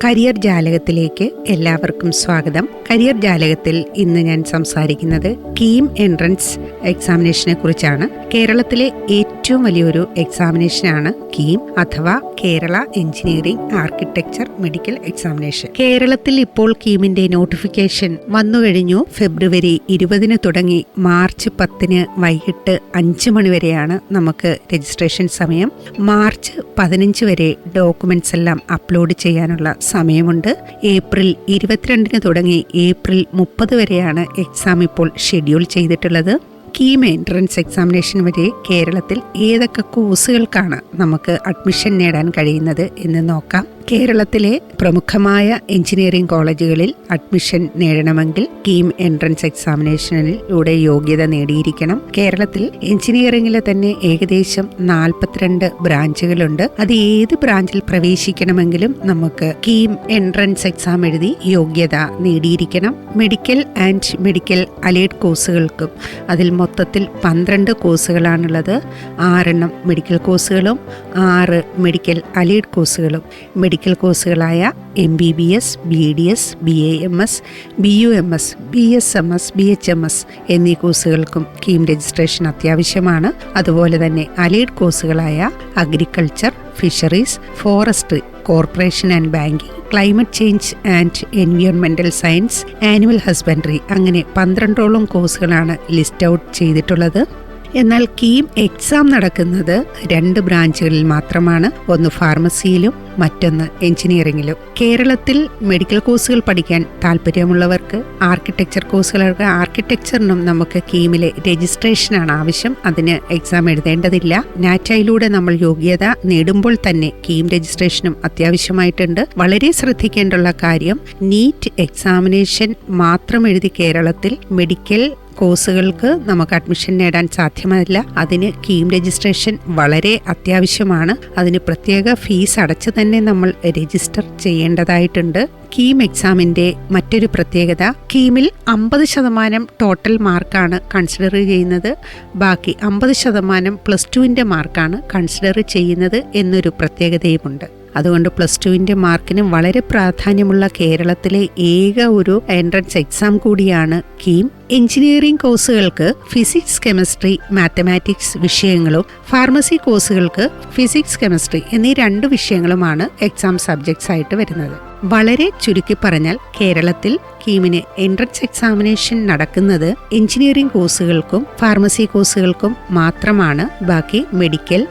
Career ജാലകത്തിലേക്ക് എല്ലാവർക്കും സ്വാഗതം. Career ജാലകത്തിൽ ഇന്ന് ഞാൻ സംസാരിക്കുന്നത് കീം എൻട്രൻസ് എക്സാമിനേഷനെ കുറിച്ചാണ്. കേരളത്തിലെ ഏറ്റവും വലിയൊരു എക്സാമിനേഷനാണ് കീം അഥവാ Kerala engineering architecture medical examination. കേരളത്തിൽ ഇപ്പോൾ കീമിന്റെ നോട്ടിഫിക്കേഷൻ വന്നു കഴിഞ്ഞു. ഫെബ്രുവരി 20 തുടങ്ങി മാർച്ച് 10 വൈകിട്ട് 5 മണി വരെയാണ് നമുക്ക് രജിസ്ട്രേഷൻ സമയം. മാർച്ച് 15 വരെ ഡോക്യുമെന്റ്സ് എല്ലാം അപ്ലോഡ് ചെയ്യാനുള്ള സമയമുണ്ട്. ഏപ്രിൽ 22 തുടങ്ങി ഏപ്രിൽ 30 വരെയാണ് എക്സാം ഇപ്പോൾ ഷെഡ്യൂൾ ചെയ്തിട്ടുള്ളത്. കീം എൻട്രൻസ് എക്സാമിനേഷൻ വരെ കേരളത്തിൽ ഏതൊക്കെ കോഴ്സുകൾക്കാണ് നമുക്ക് അഡ്മിഷൻ നേടാൻ കഴിയുന്നത് എന്ന് നോക്കാം. കേരളത്തിലെ പ്രമുഖമായ എഞ്ചിനീയറിംഗ് കോളേജുകളിൽ അഡ്മിഷൻ നേടണമെങ്കിൽ കീം എൻട്രൻസ് എക്സാമിനേഷനിലൂടെ യോഗ്യത നേടിയിരിക്കണം. കേരളത്തിൽ എഞ്ചിനീയറിംഗിലെ തന്നെ ഏകദേശം 42 ബ്രാഞ്ചുകളുണ്ട്. അത് ഏത് ബ്രാഞ്ചിൽ പ്രവേശിക്കണമെങ്കിലും നമുക്ക് കീം എൻട്രൻസ് എക്സാം എഴുതി യോഗ്യത നേടിയിരിക്കണം. മെഡിക്കൽ ആൻഡ് മെഡിക്കൽ അലൈഡ് കോഴ്സുകൾക്കും അതിൽ മൊത്തത്തിൽ 12 കോഴ്സുകളാണുള്ളത്. 6 മെഡിക്കൽ കോഴ്സുകളും 6 മെഡിക്കൽ അലൈഡ് കോഴ്സുകളും. മെഡിക്കൽ കോഴ്സുകളായ MBBS, BDS, BAMS, BUMS, BSMS, BHMS എന്നീ കോഴ്സുകൾക്കും കീം രജിസ്ട്രേഷൻ അത്യാവശ്യമാണ്. അതുപോലെ തന്നെ അലൈഡ് കോഴ്സുകളായ agriculture, fisheries, forestry, corporation and banking, climate change and എൻവിയോൺമെന്റൽ സയൻസ്, ആനിമൽ ഹസ്ബൻഡറി അങ്ങനെ 12ഓളം കോഴ്സുകളാണ് ലിസ്റ്റ് ഔട്ട് ചെയ്തിട്ടുള്ളത്. എന്നാൽ കീം എക്സാം നടക്കുന്നത് 2 ബ്രാഞ്ചുകളിൽ മാത്രമാണ്. ഒന്ന് ഫാർമസിയിലും മറ്റൊന്ന് എഞ്ചിനീയറിംഗിലും. കേരളത്തിൽ മെഡിക്കൽ കോഴ്സുകൾ പഠിക്കാൻ താല്പര്യമുള്ളവർക്ക് ആർക്കിടെക്ചർ കോഴ്സുകൾക്ക് ആർക്കിടെക്ചറിനും നമുക്ക് കീമിലെ രജിസ്ട്രേഷനാണ് ആവശ്യം. അതിന് എക്സാം എഴുതേണ്ടതില്ല. നാറ്റയിലൂടെ നമ്മൾ യോഗ്യത നേടുമ്പോൾ തന്നെ കീം രജിസ്ട്രേഷനും അത്യാവശ്യമായിട്ടുണ്ട്. വളരെ ശ്രദ്ധിക്കേണ്ടുള്ള കാര്യം, നീറ്റ് എക്സാമിനേഷൻ മാത്രം എഴുതി കേരളത്തിൽ മെഡിക്കൽ കോഴ്സുകൾക്ക് നമുക്ക് അഡ്മിഷൻ നേടാൻ സാധ്യമല്ല. അതിന് കീം രജിസ്ട്രേഷൻ വളരെ അത്യാവശ്യമാണ്. അതിന് പ്രത്യേക ഫീസ് അടച്ച് തന്നെ നമ്മൾ രജിസ്റ്റർ ചെയ്യേണ്ടതായിട്ടുണ്ട്. കീം എക്സാമിന്റെ മറ്റൊരു പ്രത്യേകത, കീമിൽ 50% ടോട്ടൽ മാർക്കാണ് കൺസിഡർ ചെയ്യുന്നത്. ബാക്കി 50% +2 മാർക്കാണ് കൺസിഡർ ചെയ്യുന്നത് എന്നൊരു പ്രത്യേകതയുമുണ്ട്. അതുകൊണ്ട് +2 മാർക്കിന് വളരെ പ്രാധാന്യമുള്ള കേരളത്തിലെ ഏക ഒരു എൻട്രൻസ് എക്സാം കൂടിയാണ് കീം. എഞ്ചിനീയറിംഗ് കോഴ്സുകൾക്ക് ഫിസിക്സ്, കെമിസ്ട്രി, മാത്തമാറ്റിക്സ് വിഷയങ്ങളും ഫാർമസി കോഴ്സുകൾക്ക് ഫിസിക്സ്, കെമിസ്ട്രി എന്നീ 2 വിഷയങ്ങളുമാണ് എക്സാം സബ്ജക്ട്സ് ആയിട്ട് വരുന്നത്. വളരെ ചുരുക്കി പറഞ്ഞാൽ കേരളത്തിൽ കീമിന് എൻട്രൻസ് എക്സാമിനേഷൻ നടക്കുന്നത് എഞ്ചിനീയറിംഗ് കോഴ്സുകൾക്കും ഫാർമസി കോഴ്സുകൾക്കും മാത്രമാണ്. ബാക്കി മെഡിക്കൽ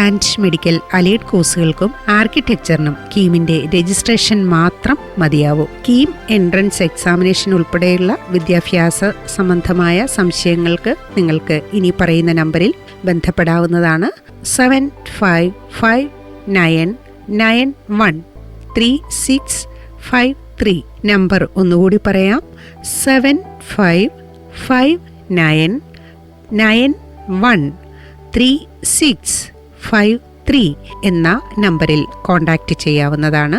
ആൻഡ് മെഡിക്കൽ അലൈഡ് കോഴ്സുകൾക്കും ആർക്കിടെക്ചറിനും കീമിന്റെ രജിസ്ട്രേഷൻ മാത്രം മതിയാവും. കീം എൻട്രൻസ് എക്സാമിനേഷൻ ഉൾപ്പെടെയുള്ള വിദ്യാഭ്യാസ സംബന്ധമായ സംശയങ്ങൾക്ക് നിങ്ങൾക്ക് ഇനി പറയുന്ന നമ്പറിൽ ബന്ധപ്പെടാവുന്നതാണ്. 7559913653. നമ്പർ ഒന്നുകൂടി പറയാം, 7559913653 എന്ന നമ്പറിൽ കോൺടാക്റ്റ് ചെയ്യാവുന്നതാണ്.